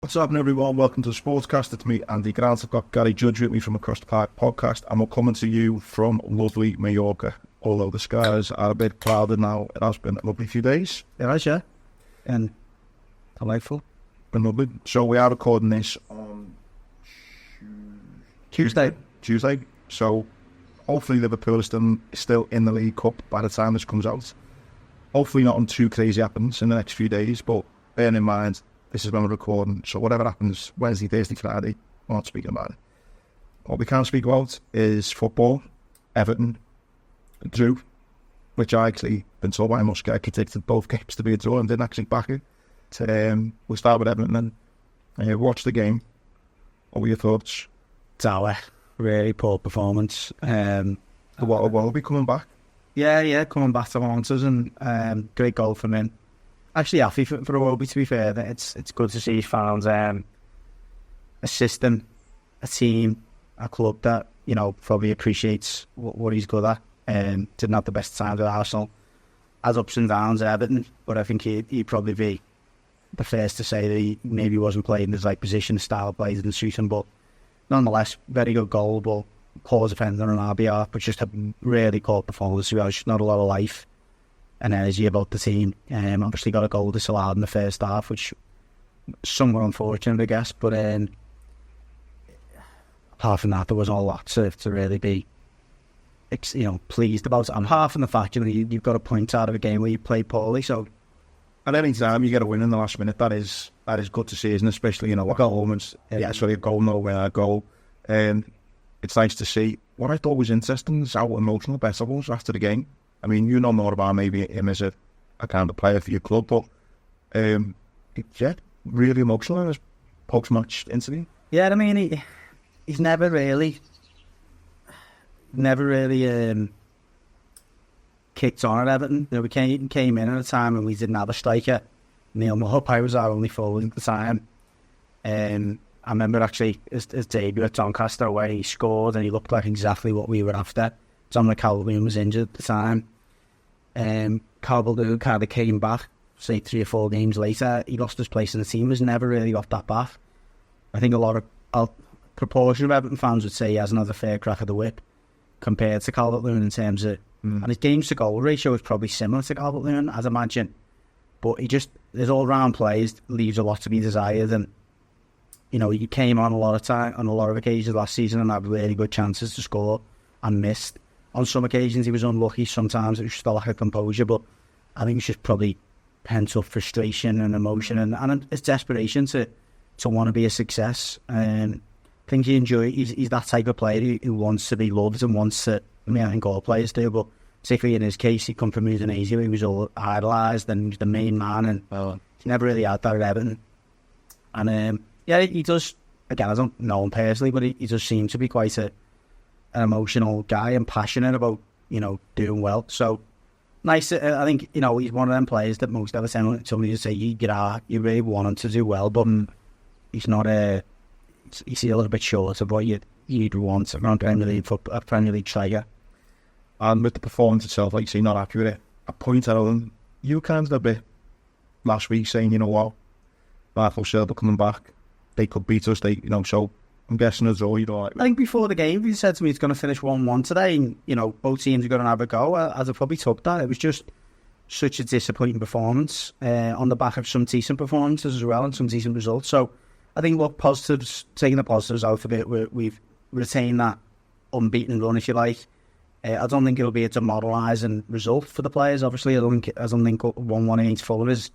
What's happening, everyone? Welcome to the Sportscast. It's me, Andy Grant. I've got Gary Judge with me from Across the Park podcast, and we're coming to you from lovely Mallorca. Although the skies are a bit clouded now, it has been a lovely few days. It has, yeah. And delightful. Been lovely. So we are recording this on Tuesday. So hopefully Liverpool is still in the League Cup by the time this comes out. Hopefully not on too crazy happens in the next few days, but bearing in mind, this is when we're recording, so whatever happens Wednesday, Thursday, Friday, we're not speaking about it. What we can speak about is football. Everton drew, which I actually been told by Musk I predicted both games to be a draw and didn't actually back it. We'll start with Everton then. Watch the game. What were your thoughts? Tower, really poor performance. Will be coming back? Yeah, coming back to haunt us, and great goal from him. Actually happy for Iwobi, to be fair. That it's good to see he's found a system, a team, a club that, you know, probably appreciates what he's good at. Didn't have the best times at Arsenal. Has ups and downs at Everton, but I think he'd probably be the first to say that he maybe wasn't playing his position, style of play didn't suit him, but nonetheless, very good goal, but poor defender on RBR, but just a really poor performance. Just not a lot of life and energy about the team. Obviously got a goal disallowed in the first half, which somewhat unfortunate, I guess, but apart from that, there was a lot to really be pleased about. I'm half in the fact you've got a point out of a game where you played poorly, so at any time you get a win in the last minute, that is good to see, isn't it? Especially, what moments. Yeah, so a goal, no winner, goal. It's nice to see. What I thought was interesting is how emotional Bessa was after the game. I mean, you know more about maybe him as a kind of player for your club, but really emotional in his post-match interview. Yeah, I mean, he's never really kicked on at Everton. We came in at a time when we didn't have a striker. Neil Maupay was our only forward at the time. I remember actually his debut at Doncaster where he scored and he looked like exactly what we were after. Dominic Calvert-Lewin was injured at the time. Calvert-Lewin kind of came back, say 3 or 4 games later. He lost his place in the team, was never really got that back. I think a proportion of Everton fans would say he hasn't had a fair crack of the whip compared to Calvert-Lewin in terms of... And his games to goal ratio is probably similar to Calvert-Lewin, I'd imagine. But his all-round play leaves a lot to be desired, and he came on a lot of occasions last season and had really good chances to score and missed. On some occasions he was unlucky, sometimes it was just a lack of composure, but I think it's just probably pent up frustration and emotion and it's desperation to want to be a success. I think he's that type of player who wants to be loved and wants to, I think all players do, but particularly in his case, he come from Indonesia, he was all idolised and he was the main man, and he never really had that at Everton. And he does, again, I don't know him personally, but he does seem to be quite an emotional guy and passionate about, doing well. So, nice. I think, he's one of them players that most of the time somebody say, you really want him to do well, but he's not he's a little bit short of what you'd want around Premier League for a Premier League striker. And with the performance itself, like you say, not accurate. I point out, you kind of a bit last week saying, Marco Silva coming back, they could beat us, so I'm guessing as all, I think before the game, he said to me it's going to finish 1-1 today, and, both teams are going to have a go. I'd have probably took that. It was just such a disappointing performance on the back of some decent performances as well and some decent results. So I think taking the positives out of it, we've retained that unbeaten run, if you like. I don't think it'll be a demoralising result for the players. Obviously, I don't think 1-1 against Fulham is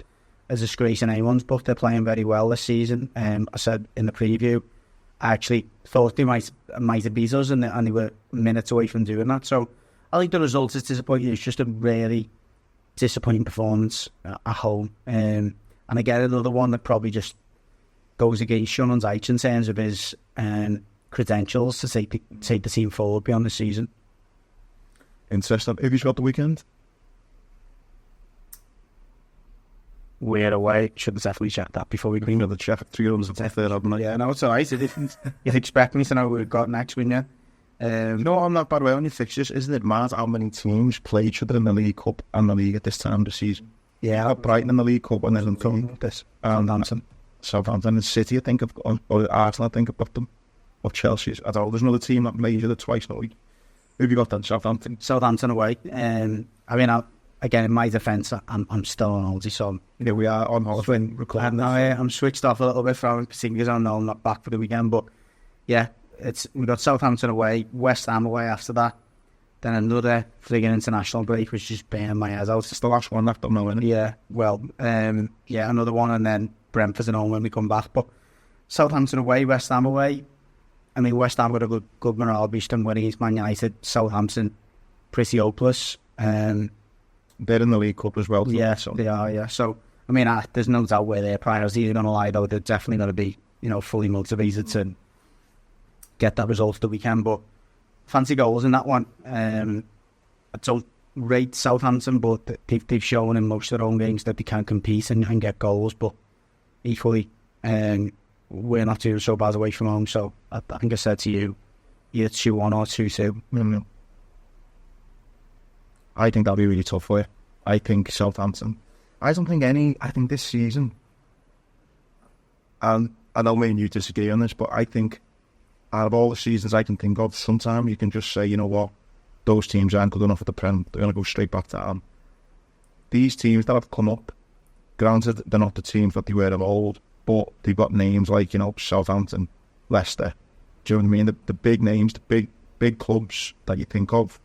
a disgrace in anyone's book. They're playing very well this season. I said in the preview, I actually thought they might have beat us, and they were minutes away from doing that. So I think the result is disappointing. It's just a really disappointing performance at home. And again, another one that probably just goes against Sean Dyche in terms of his credentials to take the team forward beyond the season. Interesting. Have you got the weekend? We're away. Should have definitely checked that before we cleaned up the check. 3 runs of the third, haven't I? Yeah, no, it's alright. You'd expect me to know what we've got next, wouldn't you? No, I'm not bad way on your fixtures. Isn't it mad how many teams play each other in the League Cup and the League at this time of the season? Yeah. Brighton in the League Cup and then this. Southampton and City, I think, or Arsenal, I think, have got them. Or Chelsea's. I don't know. There's another team that plays it twice in a week. Who have you got then? Southampton? Southampton away. Again, in my defence, I'm still on holiday, so We are on holiday recording. I'm switched off a little bit from because I know I'm not back for the weekend. But yeah, we've got Southampton away, West Ham away after that, then another frigging international break, which is burning my head out. It's the last one left, I don't know, isn't it? Yeah, well, another one, and then Brentford and home when we come back. But Southampton away, West Ham away. I mean, West Ham got a good morale boost and win against Man United. Southampton, pretty hopeless. They're in the League Cup as well. Yeah, so they are, yeah. So, I mean, there's no doubt where their priorities are going to lie, though. They're definitely going to be, fully motivated to get that result that we can. But fancy goals in that one. I don't rate Southampton, but they've shown in most of their own games that they can compete and get goals. But equally, we're not doing so bad away from home. So I think I said to you, either 2-1 or 2-2. Mm-hmm. I think that'll be really tough for you. I think Southampton. I think this season, and I know me and you disagree on this, but I think out of all the seasons I can think of, sometimes you can just say, you know what, those teams aren't good enough for the Prem. They're going to go straight back down. These teams that have come up, granted, they're not the teams that they were of old, but they've got names like, Southampton, Leicester. Do you know what I mean? The big names, the big clubs that you think of.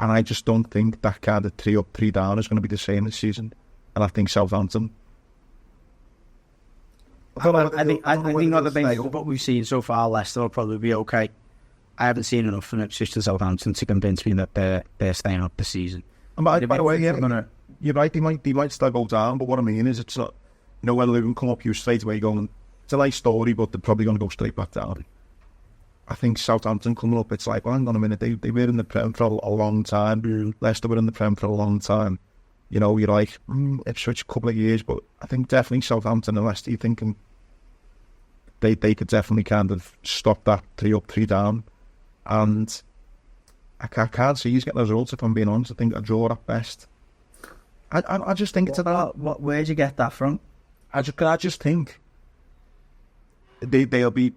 And I just don't think that kind of 3 up, 3 down is going to be the same this season. And I think Southampton. I think other things, what we've seen so far, Leicester will probably be okay. I haven't seen enough from Ipswich to Southampton to convince me that they're staying up this season. And by the way, you're right, they might still go down, but what I mean is it's not, when they can come up you straight away going, it's a nice story, but they're probably going to go straight back down. I think Southampton coming up, it's like, well, hang on a minute, they were in the Prem for a long time. Leicester were in the Prem for a long time. You're like, Ipswich a couple of years, but I think definitely Southampton and Leicester, you're thinking they could definitely kind of stop that 3 up, 3 down. And I can't see he's getting the results, if I'm being honest. I think a draw at best. I just think it's about... Where'd you get that from? I just think they'll be...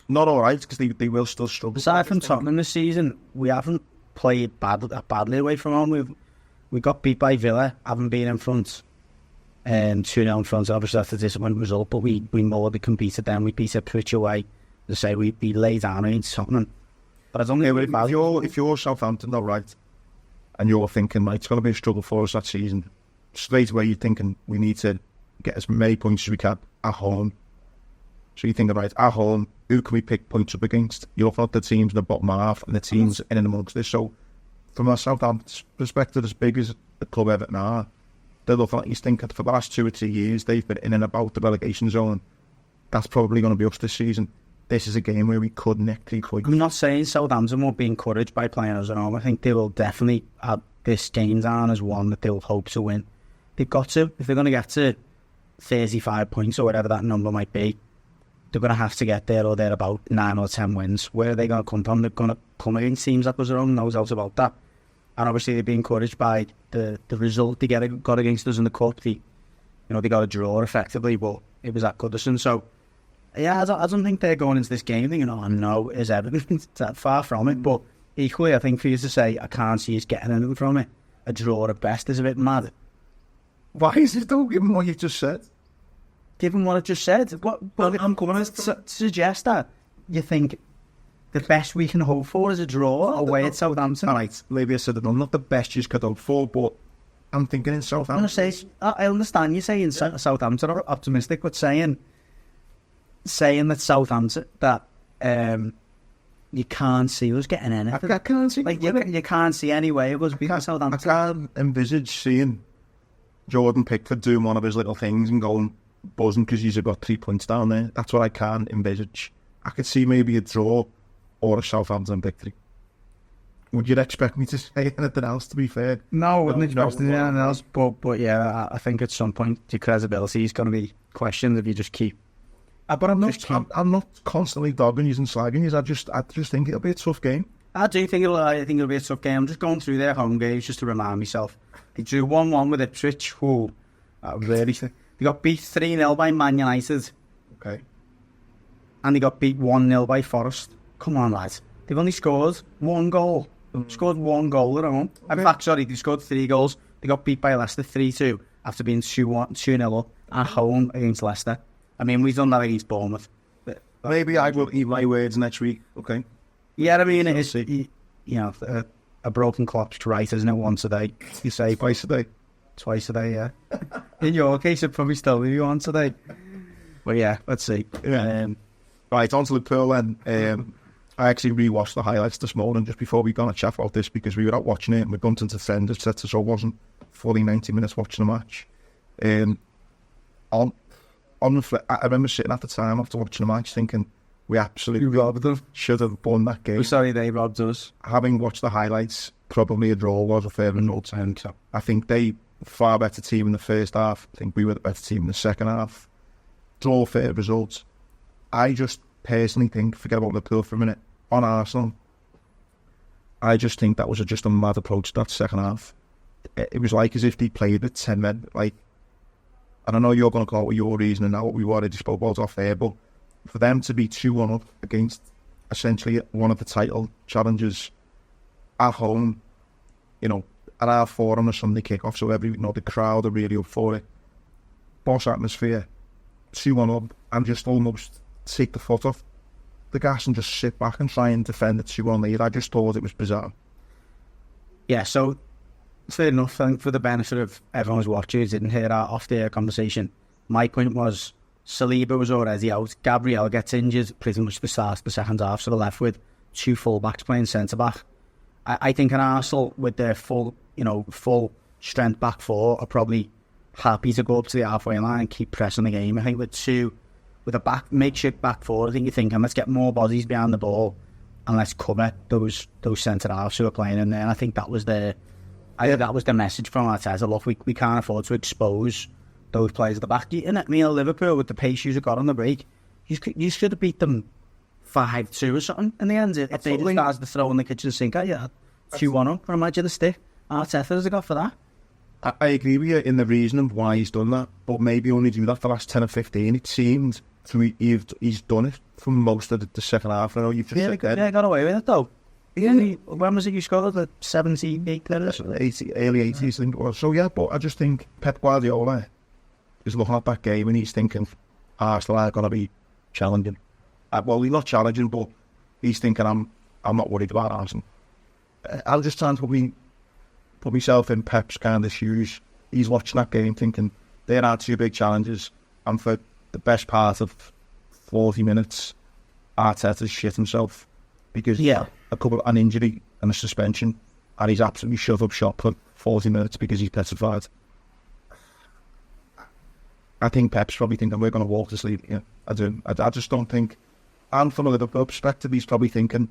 not all right, because they will still struggle. Aside from Tottenham this season, we haven't played badly away from home. We got beat by Villa, haven't been in front. 2-0 in front, obviously that's a disappointing result, but we more than competed then. We beat Ipswich away. To say we lay down against Tottenham. But I don't think if you're Southampton, though, right, and you're thinking, it's going to be a struggle for us that season, straight away you're thinking we need to get as many points as we can at home. So you think, right, at home, who can we pick points up against? You're looking at the teams in the bottom half and the teams in and amongst this. So from a Southampton perspective, as big as the club Everton are, they're looking at, you think, for the last 2 or 3 years, they've been in and about the relegation zone. That's probably going to be us this season. This is a game where we could nick 3 points. I'm not saying Southampton won't be encouraged by playing us at home. I think they will definitely have this game down as one that they'll hope to win. They've got to. If they're going to get to 35 points or whatever that number might be, they're going to have to get there or thereabout 9 or 10 wins. Where are they going to come from? They're going to come against teams that was their own, no doubt about that. And obviously they'd be encouraged by the result they got against us in the cup. They got a draw effectively, but it was at Goodison. So, yeah, I don't think they're going into this game thinking, no, is Everton. It's that far from it. But equally, I think for you to say, I can't see us getting anything from it, a draw at best is a bit mad. Why is it though, given what you just said? Given what I just said? I'm coming to suggest that you think the best we can hope for is a draw away at Southampton. All right, maybe I said it, not the best you could hope for, but I'm thinking in Southampton. I understand you saying Southampton are optimistic, but saying that Southampton, that you can't see us getting anything. I can't see. You can't see any way of us beating Southampton. I can't envisage seeing Jordan Pickford doing one of his little things and going buzzing because he's got 3 points down there. That's what I can't envisage. I could see maybe a draw or a Southampton victory. Would you expect me to say anything else, to be fair? No, I wouldn't expect anything else. But yeah, I think at some point your credibility is going to be questioned if you just keep... But I'm not constantly dogging you and slagging you. I just think it'll be a tough game. I do think it'll be a tough game. I'm just going through their home games just to remind myself. They drew 1-1 with Ipswich. Really, They got beat 3-0 by Man United. Okay. And they got beat 1-0 by Forest. Come on, lads. They've only scored 1 goal. Scored 1 goal at home. Okay. In fact, sorry, they scored 3 goals. They got beat by Leicester 3-2 after being 2-0 up at home against Leicester. I mean, we've done that against Bournemouth. Maybe I will eat my words next week, okay? Yeah, I mean, it is, you know, a broken clock's right, isn't it? Once a day. You say Twice a day. Twice a day, yeah. In your case, it'd probably still be once a day. But yeah, let's see. Yeah. Right, on to Liverpool then. I actually rewatched the highlights this morning just before we got a chat about this because we were out watching it and we bumped into friends, etc. So it wasn't fully 90 minutes watching the match. I remember sitting at the time after watching the match thinking we absolutely should have won that game. We're sorry they robbed us. Having watched the highlights, probably a draw was a fair result. I think they were far better team in the first half. I think we were the better team in the second half. Draw, fair result. I just personally think, forget about Liverpool for a minute, on Arsenal, I just think that was just a mad approach that second half. It was like as if they played with 10 men. Like, and I know you're going to call it with your reasoning now, what we already spoke about off there, but for them to be 2-1 up against essentially one of the title challengers at home, you know, at R4 on a Sunday kickoff, so the crowd are really up for it. Boss atmosphere, 2-1 up, and just almost take the foot off the gas and just sit back and try and defend the 2-1 lead. I just thought it was bizarre. Yeah, so fair enough. I think for the benefit of everyone who's watching who didn't hear our off-the-air conversation, my point was Saliba was already out. Gabriel gets injured pretty much the start of the second half, so they're left with 2 full-backs playing centre-back. I think an Arsenal with their full strength back four are probably happy to go up to the halfway line and keep pressing the game. I think with a makeshift back four, I think you're thinking, let's get more bodies behind the ball and let's cover those centre-halves who are playing in there. And I think that was the message from Arteta. Look, we can't afford to expose those players at the back. I mean, Liverpool, with the pace you got on the break, you should have beat them 5-2 or something in the end. If they just started to throw in the kitchen sink at you, 2-1 up, or imagine the stick Arteta's got for that. I agree with you in the reasoning why he's done that, but maybe only do that for the last 10 or 15. It seemed to me he's done it for most of the second half. I know you've just said that. Yeah, got away with it though. Yeah, when was it you scored? The 78 early 80s, I think it was. So yeah, but I just think Pep Guardiola is looking at that game and he's thinking Arsenal are going to be challenging. Well, he's not challenging, but he's thinking I'm not worried about Arsenal. I'll just try and put myself in Pep's kind of shoes. He's watching that game thinking there are 2 big challenges, and for the best part of 40 minutes, Arteta's shit himself because an injury and a suspension, and he's absolutely shut up shop for 40 minutes because he's petrified. I think Pep's probably thinking we're going to walk to sleep. Yeah, I do. I just don't think. And from a Liverpool perspective, he's probably thinking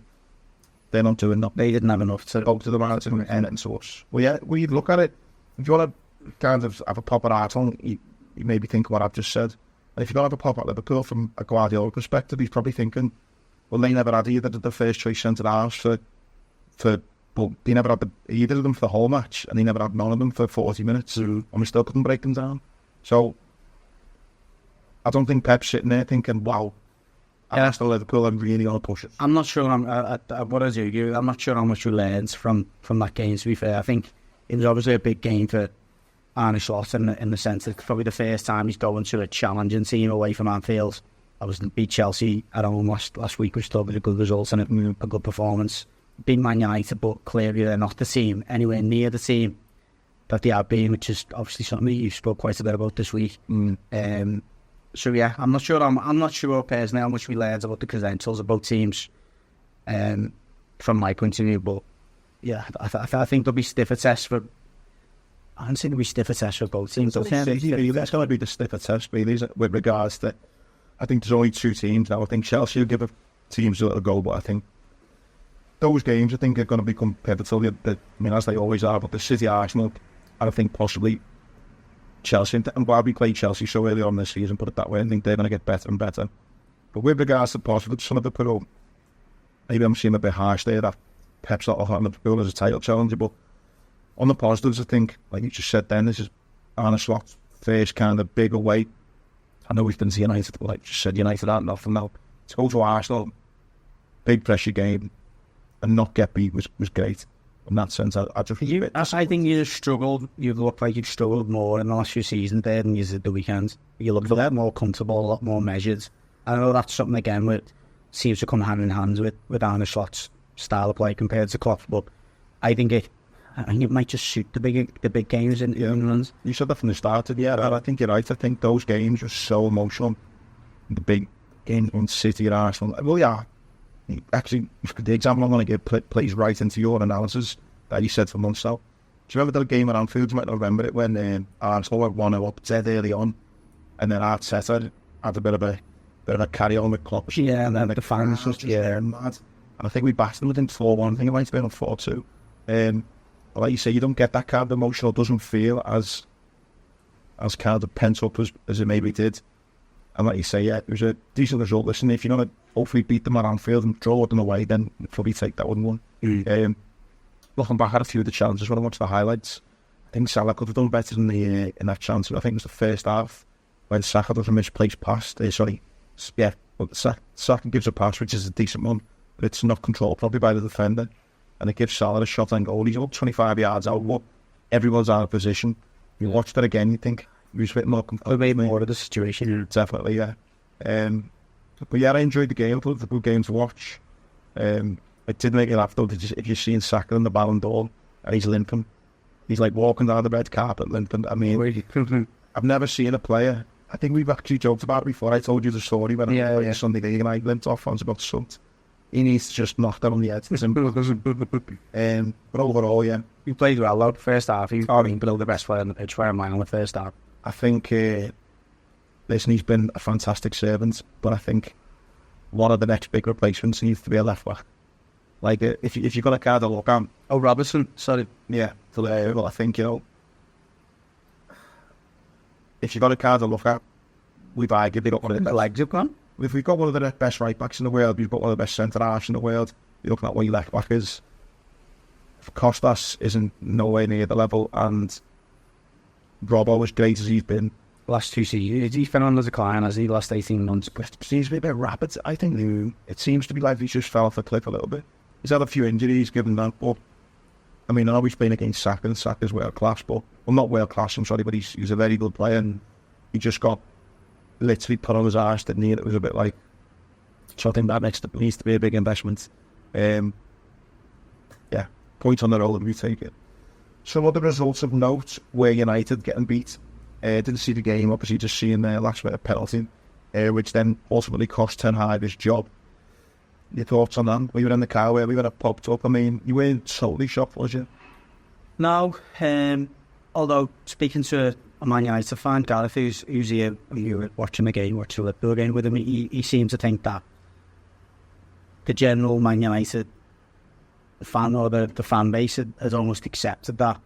they're not doing that. They didn't have enough to go to the marathon and source. Well, yeah, we look at it. If you want to kind of have a pop at Arsenal, you maybe think what I've just said. And if you don't have a pop at Liverpool from a Guardiola perspective, he's probably thinking, well, they never had either the first choice centre halves but they never had either of them for the whole match, and they never had none of them for 40 minutes, and we still couldn't break them down. So I don't think Pep's sitting there thinking, wow, that's the Liverpool, I'm really going to push it. I'm not sure. I'm not sure how much we learned from that game, to be fair. I think it was obviously a big game for Arne Slot in the sense that it's probably the first time he's going to a challenging team away from Anfield. I was beat Chelsea at home last week, which still was a good result and a good performance. Beat Man United, but clearly they're not the team, anywhere near the team that they have been, which is obviously something that you spoke quite a bit about this week. So yeah, I'm not sure personally how much we learned about the credentials of both teams, from my point of view. But yeah, I think there'll be stiffer tests for. I don't think there'll be stiffer tests for both teams. That's going to be the stiffer test, really, with regards to. I think there's only 2 teams now. I think Chelsea will give teams a little go, but I think those games, I think, are going to become pivotal. I mean, as they always are. But the City, Arsenal, I think possibly Chelsea. I'm glad we played Chelsea so early on this season, put it that way. I think they're going to get better and better. But with regards to positives, some of the Liverpool, maybe I'm seeing a bit harsh there that Pep's not looking at Liverpool as a title challenger. But on the positives, I think, like you just said then, this is Arne Slot's first kind of big away. I know we've been to United, but like just said, United aren't nothing now. To go to Arsenal, big pressure game, and not get beat was great. In that sense, I think you just struggled. You look like you've struggled more in the last few seasons there than you did the weekend. You look a lot more comfortable, a lot more measured. I know that's something again that seems to come hand in hand with Arne Slot's style of play compared to Klopp, but I think it might just suit the big games in runs. You said that from the start, I think you're right. I think those games are so emotional. The big game on City and Arsenal. Well, yeah. Actually, the example I'm going to give plays right into your analysis that you said for months now. Do you remember the game at Anfield? You might not remember it when Arsenal were 1-0 up dead early on, and then Arteta had a bit of a carry on with Klopp. Yeah, and then the fans just mad. And I think we bashed them within 4-1. I think it might have been on 4-2. Like you say, you don't get that kind of emotional. It doesn't feel as kind of pent up as it maybe did. And like you say, yeah, it was a decent result. Listen, if you're not hopefully beat them at Anfield and draw them away, then probably take that 1-1. Looking back at a few of the chances when I watched the highlights, I think Salah could have done better in that chance. I think it was the first half when Saka does a misplaced pass. Saka gives a pass, which is a decent one, but it's not controlled probably by the defender, and it gives Salah a shot on goal. He's up 25 yards out, but everyone's out of position. You watch that again, you think he was a bit more comfortable. Made more of the situation. Definitely, yeah. But yeah, I enjoyed the game. I thought it was a good game to watch. It did make me laugh though. If you're seeing Saka in the Ballon d'Or and he's limping, he's like walking down the red carpet limping. I mean, I've never seen a player. I think we've actually joked about it before. I told you the story when I played Sunday league and I limped off once about something. He needs to just knock that on the head. But overall, yeah. You played well though. First half, he's below the best player on the pitch for a mile in the first half. I think, listen, he's been a fantastic servant, but I think one of the next big replacements needs to be a left back. Like, if you're going to kind of look at... Oh, Robertson, sorry. Yeah, well, I think, if you're going to kind of look at, we've arguably got one of the legs have gone. If we've got one of the best right backs in the world, we've got one of the best centre halves in the world. You're looking at what your left back is. Costas isn't nowhere near the level, and Robbo, as great as he's been, last 2 seasons, he's been on the decline, has he? Last 18 months. It seems to be a bit rapid. I think it seems to be like he's just fell off the cliff a little bit. He's had a few injuries given that, but I mean, I know he's playing against Saka, and Saka's world class, but well, not world class, I'm sorry, but he's a very good player, and he just got literally put on his arse, didn't he? And it was a bit like, so I think that needs to be a big investment. Yeah, point on the roll and we take it. Some other results of note were United getting beat. Didn't see the game, obviously just seeing their last minute penalty, which then ultimately cost Ten Hag his job. Your thoughts on that? We were in the car where we were popped up. I mean, you weren't totally shocked, was you? No, although speaking to a Man United fan, Gareth, who's here watching the game, watching the Liverpool game with him, he seemed to think that the general Man United fan or the fan base had almost accepted that,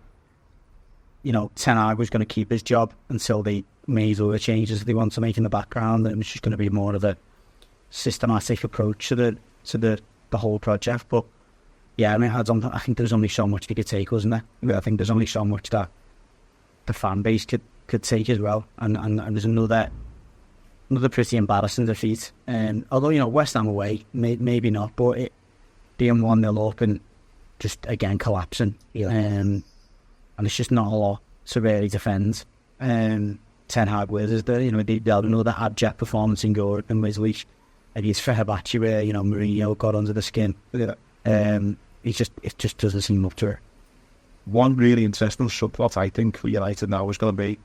Ten Hag was going to keep his job until they made all the changes they want to make in the background, and it was just going to be more of a systematic approach to the whole project. But yeah, I mean, I think there's only so much they could take, wasn't there? I think there's only so much that the fan base could take as well, and there's another pretty embarrassing defeat. Although West Ham away, maybe not, but it being 1-0 up and just again collapsing, and it's just not a lot to really defend. Ten Hag with us there, they had another abject performance in goal and Wesley. It's Fenerbahce where Mourinho got under the skin. Yeah. It just doesn't seem up to her. One really interesting subplot I think for United now is going to be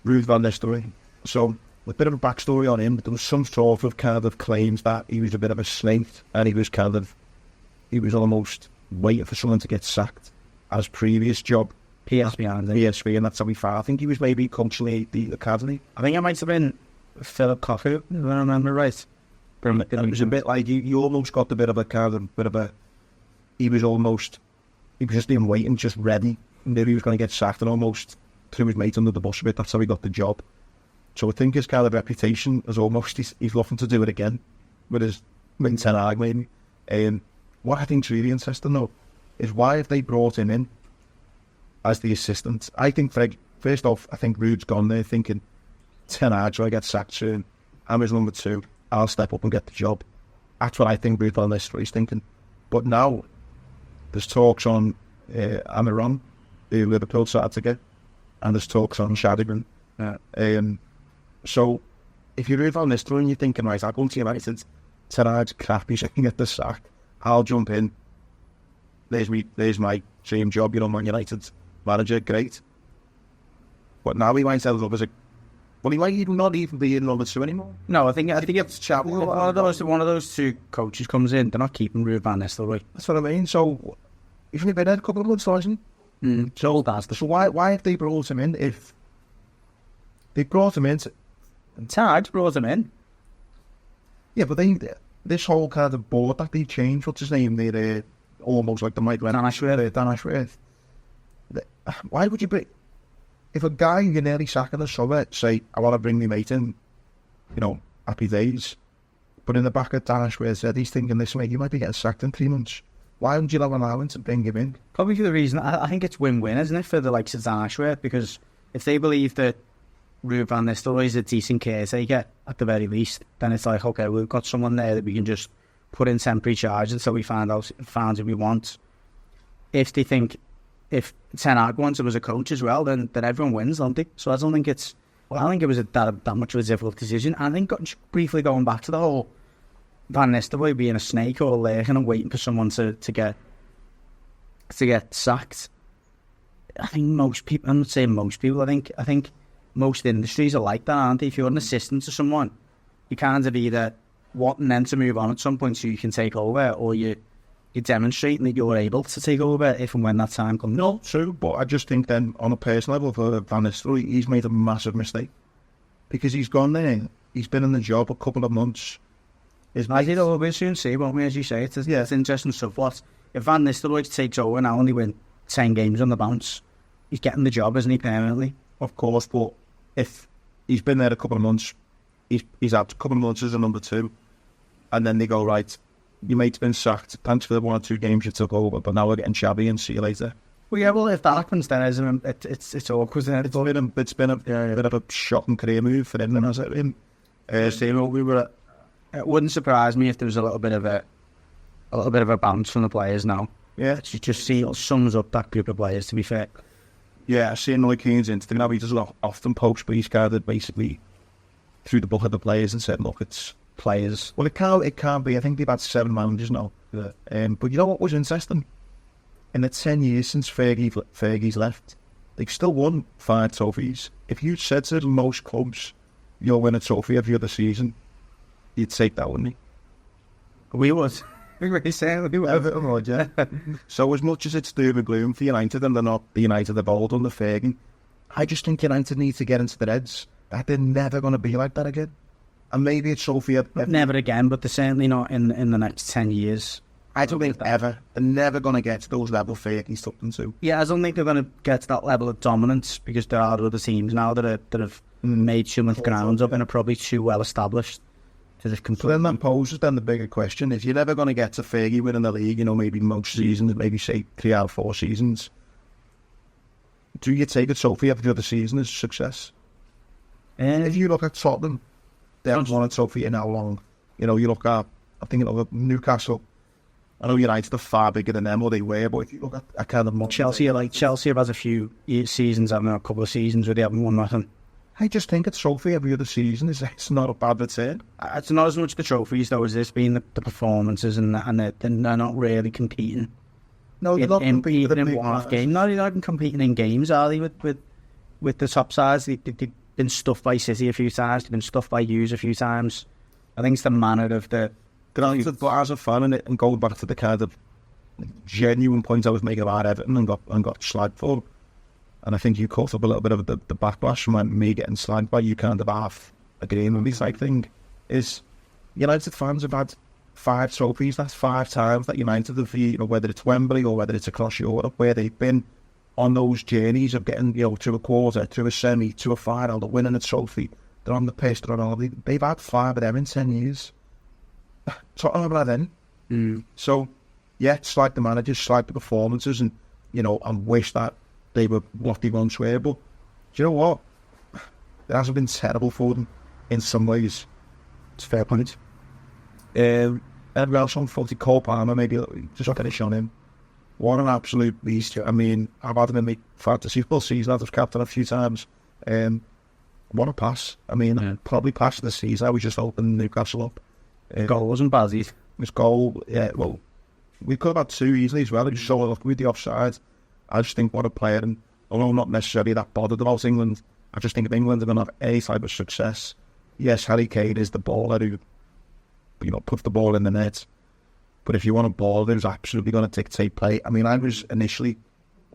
Ruud van Nistelrooy. So a bit of a backstory on him, but there was some sort of kind of claims that he was a bit of a snake and he was almost waiting for someone to get sacked at his previous job. PSV, and that's how he found. I think he was maybe coaching the academy. I think it might have been Philip Cocker, if I remember right. It was a bit like you almost got a bit of a he was just in waiting, just ready. Knew he was going to get sacked and almost threw his mate under the bus a bit. That's how he got the job. So I think his kind of reputation is almost he's looking to do it again with Ten Hag maybe. What I think's really interesting though is why have they brought him in as the assistant? I think for first off, I think Ruud's gone there thinking, Ten Hag, I get sacked soon. I'm his number 2. I'll step up and get the job. That's what I think Ruud van Nistelrooy's thinking. But now, there's talks on Amiron, the Liverpool side to get, and there's talks on Shadowman. So, if you're Ruud van Nistelrooy and you're thinking, right, I'll go to United, Ten Hag's crappy, so I can get the sack. I'll jump in. There's my dream job, Man United manager, great. But now he might end up as he might not even be in number 2 anymore. No, I think it's one of those 2 coaches comes in, they're not keeping Ruud van Nistelrooy. That's what I mean. So, he's only been there a couple of months, hasn't he? So why have they brought him in? If they brought him in, Ten Hag's brought him in. Yeah, but this whole kind of board that they changed, what's his name? They're almost like the Mike Dan Ashworth. Why would you be? If a guy you're nearly sacking the summer say, I want to bring my mate in, happy days. But in the back of Dan Ashworth's head, he's thinking this way, you might be getting sacked in 3 months. Why wouldn't you have an allowance to bring him in? Probably for the reason, I think it's win-win, isn't it, for the likes of Dan Ashworth? Because if they believe that Ruud van Nistelrooy is a decent caretaker, at the very least, then it's like, okay, we've got someone there that we can just put in temporary charge until we find who we want. If they think, if Ten Hag wants him as a coach as well, then everyone wins, don't they? So I don't think it was that much of a difficult decision. I think briefly going back to the whole Van Nistelrooy being a snake or lurking and waiting for someone to get sacked. I think most people, I'm not saying most people, I think most industries are like that, aren't they? If you're an assistant to someone, you kind of either wanting them to move on at some point so you can take over, or you're demonstrating that you're able to take over if and when that time comes. No, true, but I just think then on a personal level for Van Nistelrooy, he's made a massive mistake. Because he's gone there, he's been in the job a couple of months. We'll soon see, won't we, as you say. It's interesting stuff. If Van Nistelrooy takes over and only win 10 games on the bounce, he's getting the job, isn't he, permanently? Of course, but if he's been there a couple of months, he's had a couple of months as a number 2, and then they go, right, your mate's been sacked, thanks for the 1 or 2 games you took over, but now we're getting shabby and see you later. Well, yeah, well, if that happens, then it's awkward, isn't it? It's been a bit of a shocking career move for him, has it been? It wouldn't surprise me if there was a little bit of a bounce from the players now. Yeah, you just see it sums up that group of players, to be fair. Yeah, I see Roy Keane's Instagram. He doesn't often post, but he's kind of basically threw the book at the players and said, "Look, it's players." Well, it can't be. I think they've had 7 managers now. Yeah. But you know what was interesting? In the 10 years since Fergie's left, they've still won 5 trophies. If you said to most clubs, you'll win a trophy every other season, you'd take that, wouldn't you? We would. We really say we would. Yeah. So as much as it's doom and gloom for United, and they're not the United of old under Fergie, I just think United need to get into their heads that they're never going to be like that again. And maybe it's Sophia. Never again, but they're certainly not in the next 10 years. I don't think ever. They're never going to get to those levels Fergie took them to. Yeah, I don't think they're going to get to that level of dominance because there are other teams now that have made too much ground up and are probably too well established. So then that poses then the bigger question: if you're never going to get to Fergie winning the league, maybe most seasons, maybe say 3 out of 4 seasons, do you take a trophy every other season as success? If you look at Tottenham, they haven't won a trophy in how long? You look at, I'm thinking of Newcastle. I know United are far bigger than them, or they were, but if you look at kind of Chelsea have had a few seasons, a couple of seasons where they haven't won nothing. I just think a trophy every other season it's not a bad return. It's not as much the trophies though as this being the performances and they're not really competing. No, they're not competing in one-off games. No, they're not even competing in games, are they? With the top sides, they've been stuffed by City a few times. They've been stuffed by Hughes a few times. I think it's the manner of the. But as a fan in it, and going back to the kind of genuine point I was making about Everton and got slagged for. And I think you caught up a little bit of the backlash from me getting slagged by you kind of half agreeing with me type thing. Is United fans have had 5 trophies. That's 5 times that United have, whether it's Wembley or whether it's across Europe, where they've been on those journeys of getting, to a quarter, to a semi, to a final, to winning a trophy. They're on the pitch, they're on all. They've had 5 of them in 10 years. Tottenham have had then. So, yeah, slag the managers, slag the performances, and and wish that they were what they once were, but you know what? It hasn't been terrible for them in some ways. It's a fair point. And else on 40 Cole Palmer, maybe just finish on him. What an absolute beast. I mean, I've had him in my fantasy football season. I've captained a few times. What a pass. I mean, probably pass of the season. I was just opening Newcastle up. Goal wasn't bad. His goal, well, we could have had two easily as well. It was so lucky with the offside. I just think what a player, and although I'm not necessarily that bothered about England, I just think if England are going to have any type of success, yes, Harry Kane is the baller who, puts the ball in the net. But if you want a ball who's absolutely going to dictate play, I mean, I was initially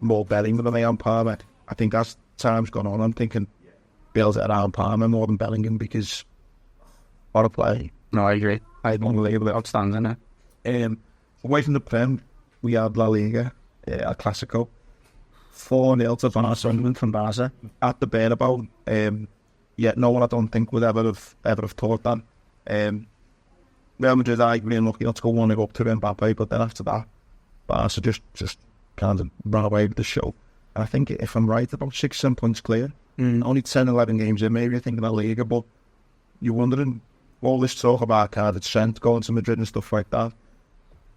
more Bellingham than I am Palmer. I think as time's gone on, I'm thinking build it around Palmer more than Bellingham because what a play. No, I agree. I don't label it Outstanding. Away from the Prem, we had La Liga, El Clasico. 4-0 to Barcelona from Barca at the Bernabeu. No one I don't think would ever have thought that. Real Madrid, I really lucky not to go 1-0 up to Mbappe, but then after that, Barca just kind of ran away with the show. And I think if I'm right, about 6-7 points clear. Only 10-11 games in, maybe I think in La Liga, but you're wondering all this talk about kind of Trent going to Madrid and stuff like that.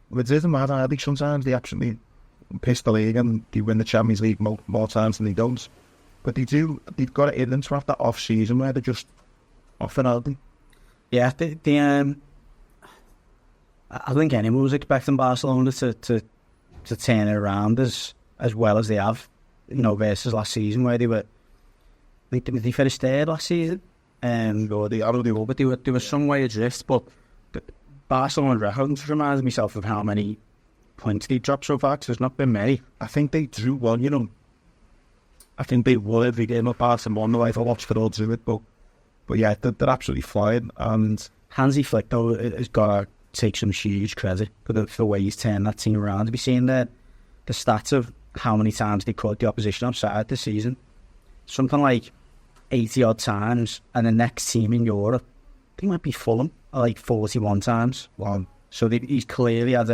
Madrid and Madrid, I think sometimes they absolutely piss the league and they win the Champions League more times than they don't. But they've got it in them to have that off season where they're just off and out. Yeah, I think anyone was expecting Barcelona to turn it around as well as they have, versus last season where they were. They finished third last season. I don't know, but they were some way adrift. But Barcelona records reminds myself of how many points they dropped so far, because there's not been many. I think they drew one, I think they won every game of Barcelona. I've watched for all do it, but yeah, they're absolutely flying. And Hansi Flick, though, has got to take some huge credit for the way he's turned that team around. To be seeing the stats of how many times they caught the opposition offside this season, something like 80 odd times, and the next team in Europe, I think might be Fulham, like 41 times. Wow. So he's clearly had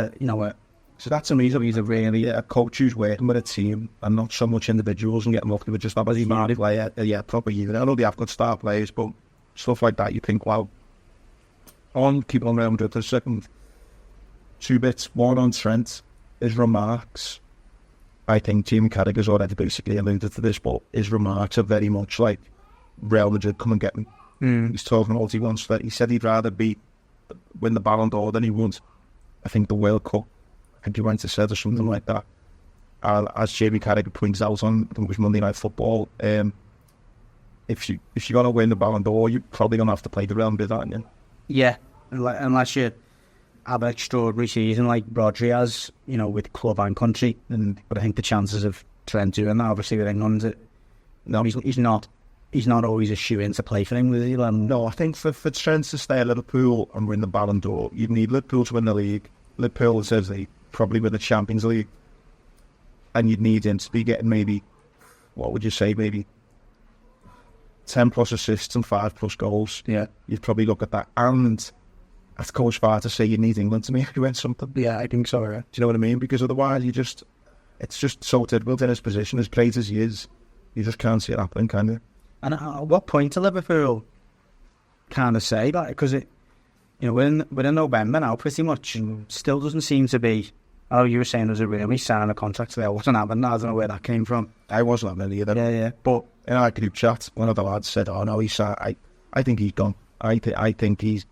so that's amazing. He's a coach who's working with a team and not so much individuals and getting lucky with just that. But he's a player, proper unit. I know they have good star players, but stuff like that, you think, wow. Keep on Real Madrid for a second. 2 bits. One on Trent. His remarks, I think Jim Carragher's already basically alluded to this, but his remarks are very much like Real Madrid, come and get me. He's talking about he wants that. He said he'd rather win the Ballon d'Or than he would, I think, the World Cup. I think he went to said or something like that. As Jamie Carragher points out on, I think it was Monday Night Football, if you're going to win the Ballon d'Or, you're probably going to have to play the Real Madrid, aren't you? Yeah, unless you have an extraordinary season like Rodri has, with club and country. But I think the chances of Trent doing that, obviously with England, he's not always a shoe-in to play for England, is he? No, I think for Trent to stay at Liverpool and win the Ballon d'Or, you'd need Liverpool to win the league. Liverpool says they probably win the Champions League. And you'd need him to be getting maybe 10 plus assists and 5 plus goals. Yeah. You'd probably look at that. And I'd go as far to say you need England to make you win something. Yeah, I think so, yeah. Do you know what I mean? Because otherwise it's just so difficult in his position, as great as he is. You just can't see it happening, can you? And at what point to Liverpool kind of say that? Because we're in November now, pretty much. Still doesn't seem to be. Oh, you were saying there's a really sign a contract there. Wasn't happening. I don't know where that came from. I wasn't having either. Yeah. But in our group chat, one of the lads said, "Oh no, I think he's gone. I think he's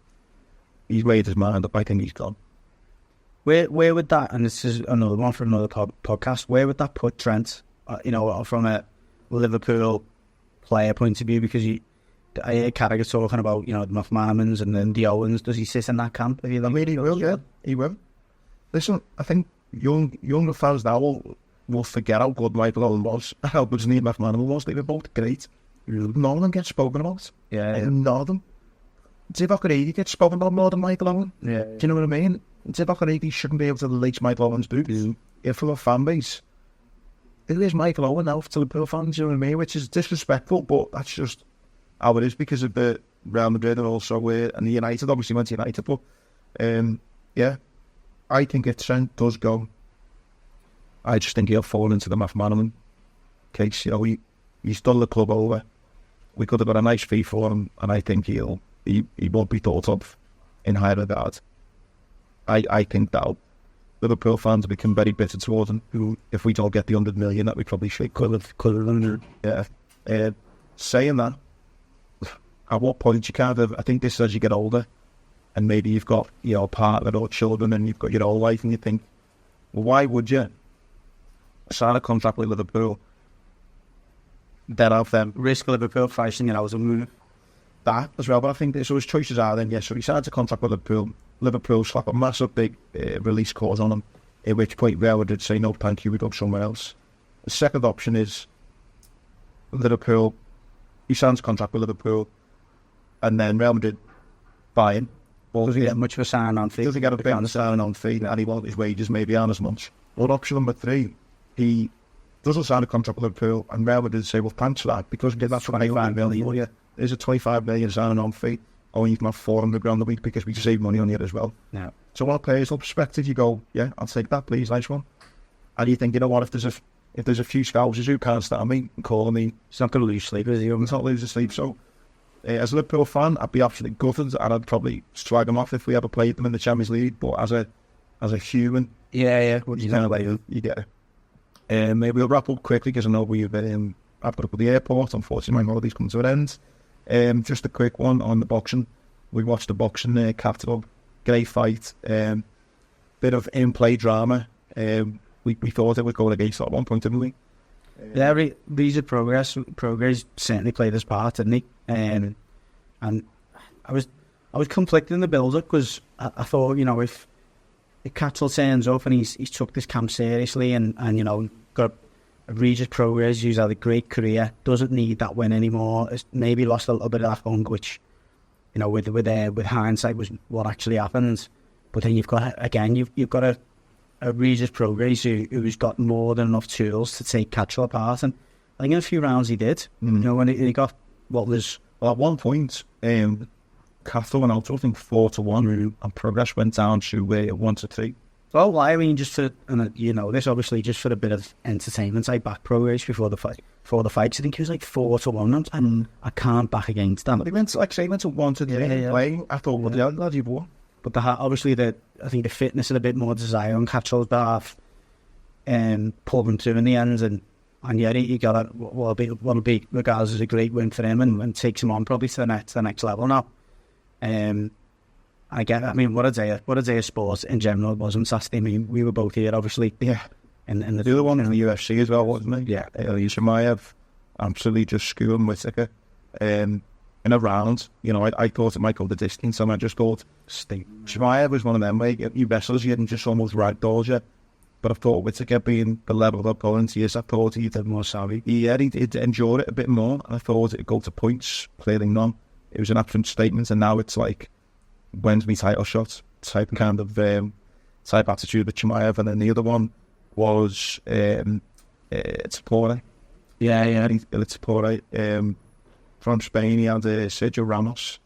made his mind up. I think he's gone." Where would that? And this is another one for another podcast. Where would that put Trent? From a Liverpool player point of view, because I hear Carragher talking about the McManamans and then the Owens. Does he sit in that camp? I mean, he will. Yeah, he will. Listen, I think younger fans now will forget how good Michael Owen was, how good Neil McManaman was. They were both great. None of them get spoken about. Yeah. None of them. Divock Origi gets spoken about more than Michael Owen. Yeah. Do you know what I mean? Divock Origi shouldn't be able to lace Michael Owen's boots. If from a fan base, it is Michael Owen now to Liverpool fans, you know what I mean? Which is disrespectful, but that's just how it is because of the Real Madrid and also and the United, obviously went to United, but yeah. I think if Trent does go, I just think he'll fall into the McManaman case. he's done the club over. We could have got a nice fee for him, and I think he won't be thought of in high regard. I think that Liverpool fans become very bitter towards him. Who, if we don't get the 100 million that we probably should, could have. Yeah. Saying that, at what point you kind of, I think this is as you get older, and maybe you've got a partner or children, and you've got your whole life, and you think, well, why would you sign a contract with Liverpool? Then have them Risk Liverpool pricing it out of move. That as well, but I think so his choices are then, so he signs a contract with Liverpool slap a massive big release clause on him, at which point Real Madrid say no thank you, we go somewhere else. The second option is Liverpool, he signs a contract with Liverpool, and then Real Madrid buy him. Well, does he get much of a sign-on fee? Does he get a bit of a sign-on fee, and he wants his wages maybe aren't as much. Or option number 3, he doesn't sign a contract with Liverpool, and Real Madrid say, well, thanks for that, because that's 25 million. There's a 25 million sign-on fee. Oh, you can have 400 grand a week because we save money on it as well. Yeah. So on a player's perspective, you go, yeah, I'll take that, please, nice one. And you think, you know what, if there's a few scousers who can't stand me and call me, he's not going to lose sleep, is he? He's not losing sleep. So, as a Liverpool fan, I'd be absolutely gutted, and I'd probably swag him off if we ever played them in the Champions League. But as a human, what you kind of like you get it. Maybe we'll wrap up quickly because I know I've got to go to the airport. Unfortunately, my holiday's come to an end. Just a quick one on the boxing. We watched the boxing Captain Up, great fight, bit of in-play drama. We thought it was going against at one point, didn't we? Visa progress certainly played his part, didn't he? And I was conflicted in the build-up because I thought, if Cattle turns up and he's took this camp seriously and got egregious progress, he's had a great career, doesn't need that win anymore, has maybe lost a little bit of that funk, which with hindsight was what actually happened. But then you've got a egregious progress who's got more than enough tools to take Cattle apart, and I think in a few rounds he did. When he got at one point, Cattle went out, I think 4-1, and progress went down to 1-3. Well, I mean, just for this obviously just for a bit of entertainment, I backed progress before the fight. I think he was like 4-1, and I can't back against that. But he went to 1-3 playing. I thought, well, glad you won. But obviously I think the fitness and a bit more desire on Catchell's behalf pulled him through in the end, and yet he got what'll be regarded as a great win for him, and takes him on probably to the next level now. What a day of sports in general it was on Saturday. I mean, we were both here, obviously. Yeah. And the other one in the UFC as well, wasn't he? Yeah. Shemaev absolutely just schooling Whittaker in a round. I thought it might go the distance, and I just thought, Shemaev was one of them, where you wrestlers, you hadn't just almost ragdolled you. But I thought Whittaker being the level of opponent he is, I thought he'd have more savvy. He'd endure it a bit more, and I thought it'd go to points, clearly none. It was an absolute statement, and now it's like, when's my title shot type kind of type attitude with Chimaev. And then the other one was Tapore. Tapore from Spain. He had Sergio Ramos.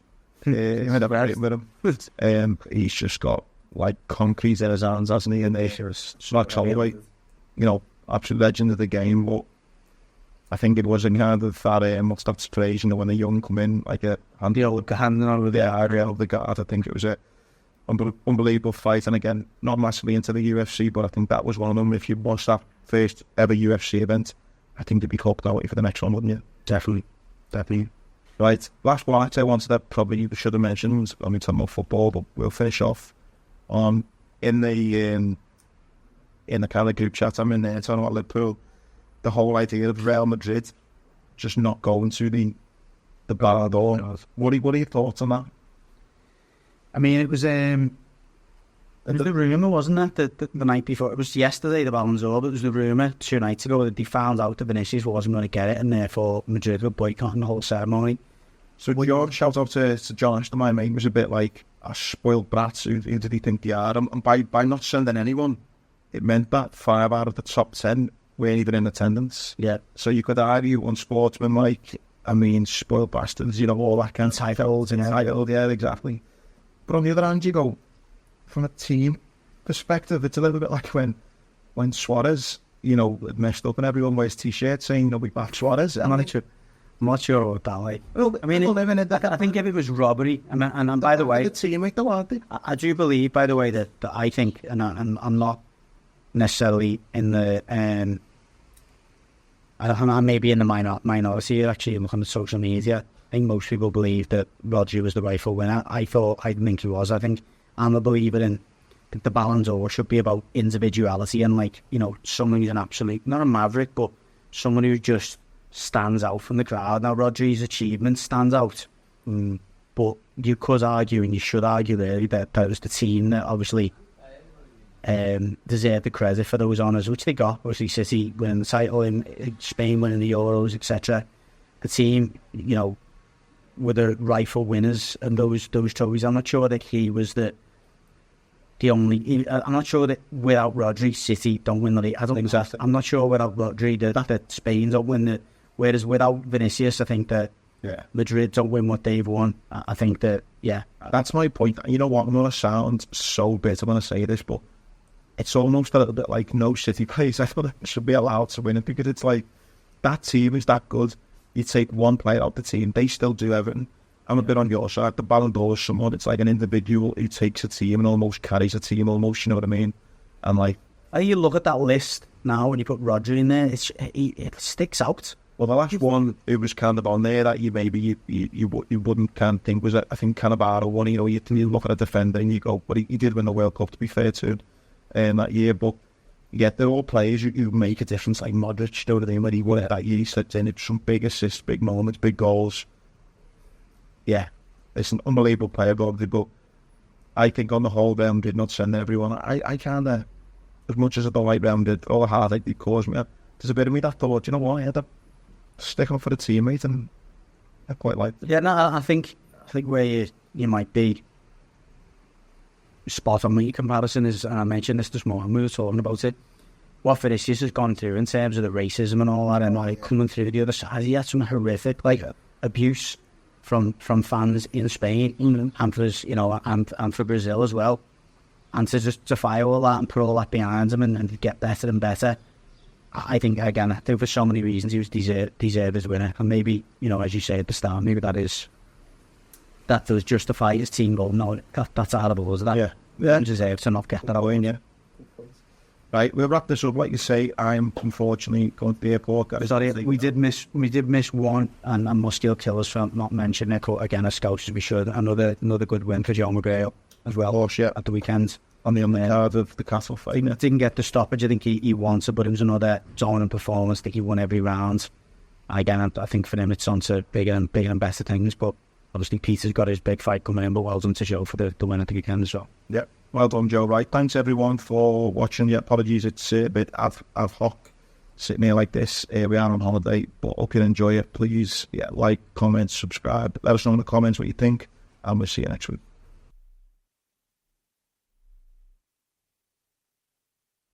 He had a very with him. He's just got like concrete in his hands, hasn't he? And Max Holloway, absolute legend of the game. But I think it was a kind of that what's that phrase, when the young come in, like a handing over the area of the guard. I think it was a unbelievable fight, and again, not massively into the UFC, but I think that was one of them. If you watched that first ever UFC event, I think you'd be hooked out for the next one, wouldn't you? Definitely. Right, last one I wanted that probably you should have mentioned. I mean, talking about football, but we'll finish off on in the kind of group chat I'm in there talking about Liverpool. The whole idea of Real Madrid just not going to the Ballon. What are your thoughts on that? I mean, it was the rumour, wasn't it, that the night before? It was yesterday, the Ballon d'Or, but it was the rumour 2 nights ago that they found out that Vinicius wasn't going to get it, and therefore Madrid were boycotting the whole ceremony. So your shout out to John Ashton, my mate, was a bit like a spoiled brat. Who did he think they are? And by not sending anyone, it meant that 5 out of the top 10 weren't even in attendance. Yeah. So you could argue unsportsmanlike, spoiled bastards, all that kind of entitled, yeah, exactly. But on the other hand, you go, from a team perspective, it's a little bit like when Suarez messed up and everyone wears t-shirts saying, we back Suarez. I'm not sure about that. Like, well, I mean, I think if it was robbery, and by the way, I do believe, by the way, that I think, and I'm not necessarily in the, I may be in the minority actually, looking at social media. I think most people believe that Rodri was the rightful winner. I think he was. I think I'm a believer in the Ballon d'Or should be about individuality and, like, someone who's an absolute, not a maverick, but someone who just stands out from the crowd. Now, Rodri's achievement stands out, but you could argue, and you should argue really, that it was the team that obviously deserved the credit for those honours, which they got. Obviously, City winning the title, in Spain winning the Euros, etc. The team, were the rightful winners and those trophies. I'm not sure that he was the only. I'm not sure that without Rodri, City don't win the league. I don't think that. I'm not sure without Rodri that Spain don't win the. Whereas without Vinicius, I think that Madrid don't win what they've won. I think that that's my point. You know what? I'm gonna sound so bitter when I say this, but it's almost a little bit like no City players I thought should be allowed to win it, because it's like that team is that good. You take one player out the team, they still do everything. I'm a bit on your side. The Ballon d'Or is someone, it's like an individual who takes a team and almost carries a team almost, you know what I mean? And like, you look at that list now when you put Rodri in there, it sticks out. Well, the last one who was kind of on there that you wouldn't kind of think was, I think, Cannavaro one. You look at a defender and you go, but he did win the World Cup, to be fair to him, that year. But yeah, they're all players who make a difference, like Modric, you know what I mean? When he won it that year, he slipped in it, some big assists, big moments, big goals. Yeah, it's an unbelievable player, but I think on the whole, Real Madrid not send everyone. I kind of, as much as I don't like Real Madrid, all the heartache they caused me, there's a bit of me that thought, you know what, I had to stick up for the teammate, and I quite liked it. Yeah, no, I think where you might be spot on with your comparison is, and I mentioned this morning, we were talking about it, what Vinicius has gone through in terms of the racism and all that, and like coming through the other side, he had some horrific abuse from fans in Spain, and for his, and for Brazil as well, and to fire all that and put all that behind him and get better and better. I think for so many reasons he was deserved as winner, and maybe, as you say at the start, maybe that does justify his team goal. No, that's horrible, isn't that? Yeah. He deserves to not get that away. Yeah. Right, we'll wrap this up. Like you say, I'm unfortunately going to the airport. Sorry, we did miss one, and Muscular Killers for not mentioning it. Again, as Scousers we should. Another good win for Joe Maguire as well. Oh shit! At the weekend on the undercard of the Castle fight. Didn't get the stoppage. I think he wanted, but it was another dominant performance. I think he won every round. Again, I think for him it's on to bigger and better things. But obviously Peter's got his big fight coming in. But well done to Joe for the win at the weekend as well. Yeah. Well done, Joe. Right, thanks everyone for watching. Yeah, apologies, it's a bit ad hoc sitting here like this. We are on holiday, but hope you enjoy it. Please, like, comment, subscribe. Let us know in the comments what you think, and we'll see you next week.